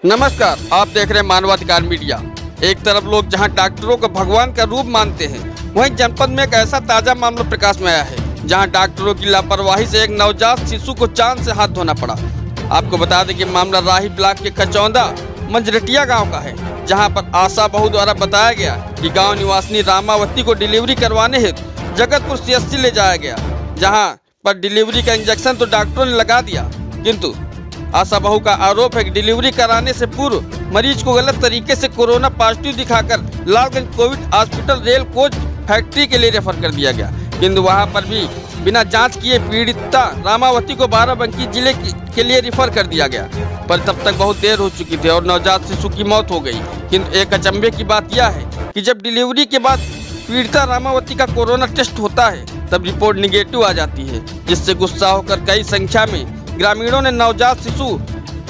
नमस्कार, आप देख रहे हैं मानवाधिकार मीडिया। एक तरफ लोग जहां डॉक्टरों को भगवान का रूप मानते हैं, वहीं जनपद में एक ऐसा ताजा मामला प्रकाश में आया है जहां डॉक्टरों की लापरवाही से एक नवजात शिशु को जान से हाथ धोना पड़ा। आपको बता दें कि मामला राही ब्लॉक के कचौंदा मंजरटिया गांव का है, जहां पर आशा बहू द्वारा बताया गया कि गांव निवासिनी रामावती को डिलीवरी करवाने हेतु जगतपुर CSC ले जाया गया, जहां पर डिलीवरी का इंजेक्शन तो डॉक्टरों ने लगा दिया, किंतु आशा बहू का आरोप है कि डिलीवरी कराने से पूर्व मरीज को गलत तरीके से कोरोना पॉजिटिव दिखाकर Lalganj Covid hospital rail coach factory के लिए रेफर कर दिया गया, किंतु वहां पर भी बिना जांच किए पीड़िता रामावती को बाराबंकी जिले के लिए रेफर कर दिया गया। पर तब तक बहुत देर हो चुकी थी और नवजात शिशु की मौत हो गई। किंतु एक अचंभे की बात यह है कि जब डिलीवरी के बाद पीड़िता रामावती का कोरोना टेस्ट होता है तब रिपोर्ट निगेटिव आ जाती है, जिससे गुस्सा होकर कई संख्या में ग्रामीणों ने नवजात शिशु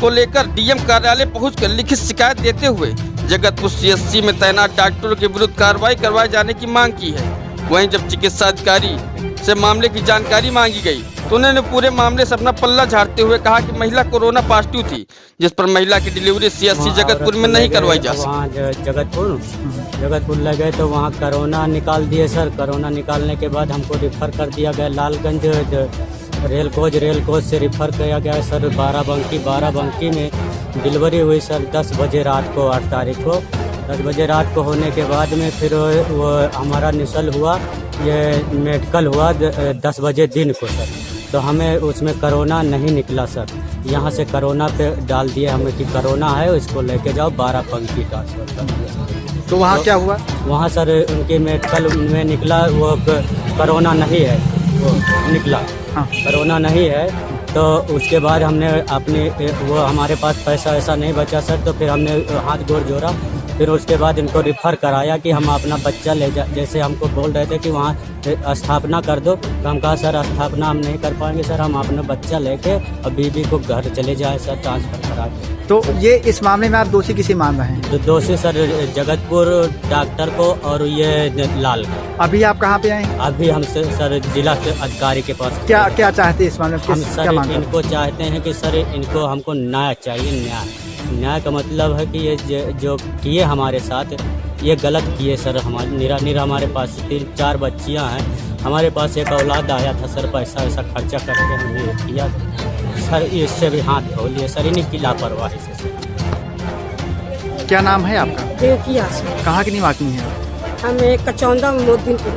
को लेकर DM कार्यालय पहुंचकर लिखित शिकायत देते हुए जगतपुर CSC में तैनात डॉक्टरों के विरुद्ध कार्रवाई करवाए जाने की मांग की है। वहीं जब चिकित्सा अधिकारी से मामले की जानकारी मांगी गई तो उन्होंने पूरे मामले से अपना पल्ला झाड़ते हुए कहा कि महिला कोरोना पॉजिटिव थी, जिस पर महिला की डिलीवरी CSC जगतपुर में नहीं करवाई जा सकी। वहाँ जगतपुर ले गए तो वहाँ कोरोना निकाल दिए सर। कोरोना निकालने के बाद हमको रिफ़र कर दिया गया लालगंज रेल कोच से रिफ़र किया गया सर बाराबंकी में डिलीवरी हुई सर 10 बजे रात को 8 तारीख को 10 बजे रात को होने के बाद में फिर वो हमारा निशल हुआ, ये मेडिकल हुआ 10 बजे दिन को सर। तो हमें उसमें कोरोना नहीं निकला सर। यहाँ से कोरोना पे डाल दिए हमें कि कोरोना है, इसको लेके जाओ बाराबंकी ट्रांसफर कर दिया। तो वहाँ क्या हुआ? वहाँ सर उनके मेडिकल में निकला वो कोरोना नहीं है, वो निकला कोरोना नहीं है। तो उसके बाद हमने अपने वो हमारे पास पैसा ऐसा नहीं बचा सर, तो फिर हमने हाथ गोड़ जोड़ा। फिर उसके बाद इनको रिफ़र कराया कि हम अपना बच्चा ले जा, जैसे हमको बोल रहे थे कि वहाँ स्थापना कर दो, तो हम कहा सर स्थापना हम नहीं कर पाएंगे सर, हम अपना बच्चा लेके और बीबी को घर चले जाए सर ट्रांसफ़र करा के। तो ये इस मामले में आप दोषी किसे मान रहे हैं? तो दोषी सर जगतपुर डॉक्टर को और ये लाल। अभी आप कहाँ पे आए हैं? अभी हम सर जिला के अधिकारी के पास। क्या चाहते हैं इस मामले में? हम सर इनको चाहते हैं कि सर इनको हमको न्याय चाहिए। न्याय का मतलब है कि ये जो किए हमारे साथ ये गलत किए सर। हमारे हमारे पास 3-4 बच्चियां हैं, हमारे पास एक औलाद आया था सर, पैसा वैसा खर्चा करके हमने ये किया सर, इससे भी हाथ धो लिए सर इन्हीं की लापरवाही से सर। क्या नाम है आपका? देवकिया। कहाँ की निवासी हैं? हम एक कचौंदा मोदीपुर।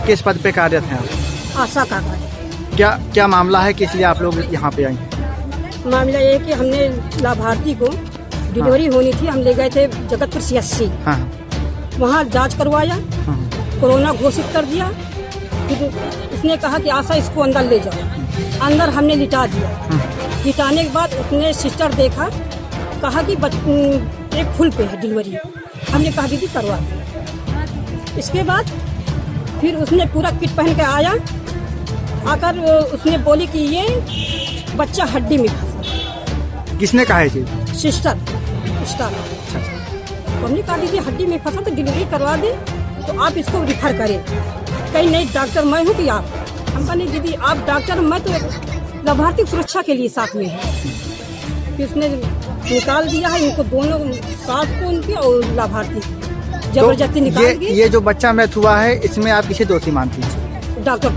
किस पद पे कार्यरत हैं आप? आशा का क्या मामला है, किस लिए आप लोग यहाँ पे आए हैं? मामला ये है कि हमने लाभार्थी को डिलीवरी होनी थी, हम ले गए थे जगतपुर CSC। हाँ। वहाँ जांच करवाया, कोरोना घोषित कर दिया। फिर उसने कहा कि आशा इसको अंदर ले जाओ, अंदर हमने लिटा दिया। लिटाने के बाद उसने सिस्टर देखा, कहा कि एक फुल पे है डिलीवरी। हमने कहा दीदी करवा दी। इसके बाद फिर उसने पूरा किट पहन के आया, आकर उसने बोली कि ये बच्चा हड्डी में फंसा। किसने कहा है जी? सिस्टर। हमने कहा दीदी हड्डी में फंसा तो डिलीवरी करवा दे, तो आप इसको रिफर करें। कहीं नहीं डॉक्टर मैं हूँ कि आप? हम कहा नहीं दीदी आप डॉक्टर, मैं तो लाभार्थी सुरक्षा के लिए साथ में है। फिर उसने निकाल दिया है इनको दोनों, सास को उनकी और लाभार्थी जबरदस्ती निकाल दिए। ये जो बच्चा मृत हुआ है इसमें आप किसे दोषी मानती हैं? डॉक्टर।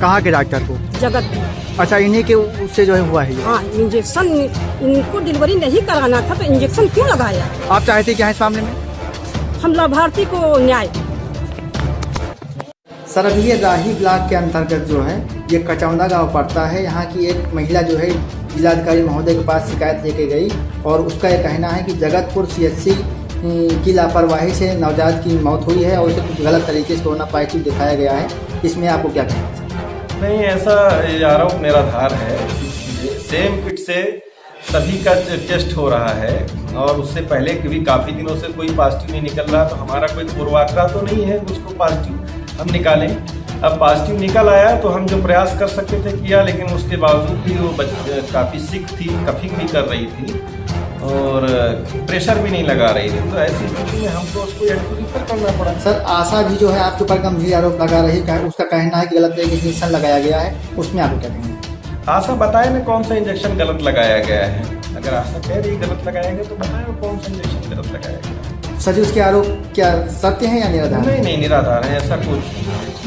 कहाँ के डॉक्टर को? जगत। अच्छा, इन्हीं के उससे जो है हुआ है? हाँ, इंजेक्शन इनको डिलीवरी नहीं कराना था तो इंजेक्शन क्यों लगाया? आप चाहते क्या है इस मामले में? हम लाभार्थी को न्याय। सर अभी ये राही ब्लॉक के अंतर्गत जो है ये कचौंदा गांव पड़ता है। यहाँ की एक महिला जो है जिलाधिकारी महोदय के पास शिकायत लेके गई और उसका ये कहना है कि जगतपुर CSC की लापरवाही से नवजात की मौत हुई है और उसे कुछ गलत तरीके से कोरोना पॉजिटिव दिखाया गया है। इसमें आपको क्या कहना है? नहीं, ऐसा आरोप निराधार है। सेम किट से सभी का टेस्ट हो रहा है और उससे पहले भी काफ़ी दिनों से कोई पॉजिटिव नहीं निकल रहा, तो हमारा कोई पूर्वाग्रह तो नहीं है उसको पॉजिटिव हम निकालें। अब पॉजिटिव निकल आया तो हम जो प्रयास कर सकते थे किया, लेकिन उसके बावजूद भी वो काफ़ी सिक थी, कफिंग भी कर रही थी और प्रेशर भी नहीं लगा रही थी। तो ऐसी स्थिति में हमको उसको रेफर करना पड़ा। सर आशा भी जो है आपके ऊपर गंभीर आरोप लगा रही है, उसका कहना है कि गलत तरीके से इंजेक्शन लगाया गया है, उसमें आपको क्या कहेंगे? आशा बताए ना कौन सा इंजेक्शन गलत लगाया गया है। अगर आशा कह रही गलत लगाया गया तो बताए कौन सा इंजेक्शन गलत लगाया गया। सर जी उसके आरोप क्या सत्य है या निराधार? नहीं, निराधार है, ऐसा कुछ नहीं है।